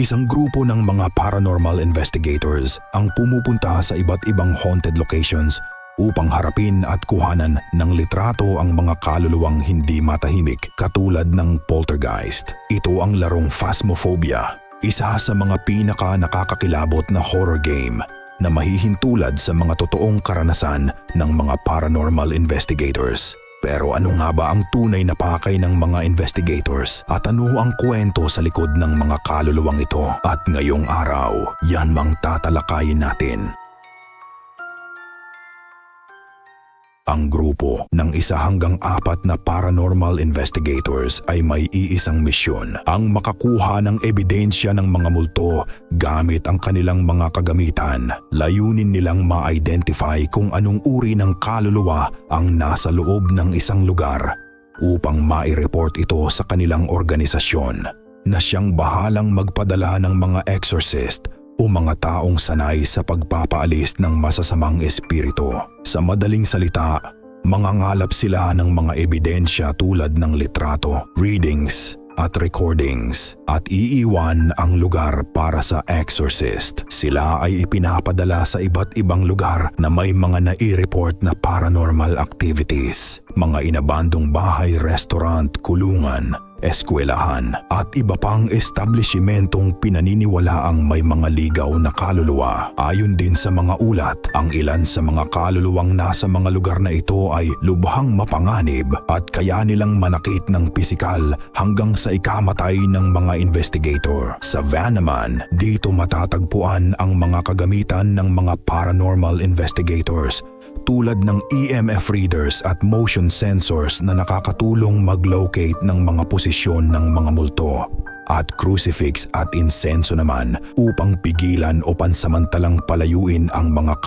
Isang grupo ng mga paranormal investigators ang pumupunta sa iba't ibang haunted locations upang harapin at kuhanan ng litrato ang mga kaluluwang hindi matahimik katulad ng poltergeist. Ito ang larong Phasmophobia, isa sa mga pinaka nakakakilabot na horror game na mahihintulad sa mga totoong karanasan ng mga paranormal investigators. Pero ano nga ba ang tunay na pakay ng mga investigators at ano ang kwento sa likod ng mga kaluluwang ito? At ngayong araw, yan mang tatalakayin natin. Ang grupo ng 1 hanggang 4 na paranormal investigators ay may iisang misyon, ang makakuha ng ebidensya ng mga multo gamit ang kanilang mga kagamitan. Layunin nilang ma-identify kung anong uri ng kaluluwa ang nasa loob ng isang lugar upang mai-report ito sa kanilang organisasyon na siyang bahalang magpadala ng mga exorcist o mga taong sanay sa pagpapaalis ng masasamang espiritu. Sa madaling salita, mangangalap sila ng mga ebidensya tulad ng litrato, readings at recordings at iiwan ang lugar para sa exorcist. Sila ay ipinapadala sa iba't ibang lugar na may mga nai-report na paranormal activities, mga inabandong bahay, restaurant, kulungan, eskwelahan at iba pang establishmentong pinaniniwalaang may mga ligaw na kaluluwa. Ayon din sa mga ulat, ang ilan sa mga kaluluwang nasa mga lugar na ito ay lubhang mapanganib at kaya nilang manakit ng pisikal hanggang sa ikamatay ng mga investigator. Sa van naman, dito matatagpuan ang mga kagamitan ng mga paranormal investigators tulad ng EMF readers at motion sensors na nakakatulong mag-locate ng mga posisyon ng mga multo, at crucifix at insenso naman upang pigilan o pansamantalang palayuin ang mga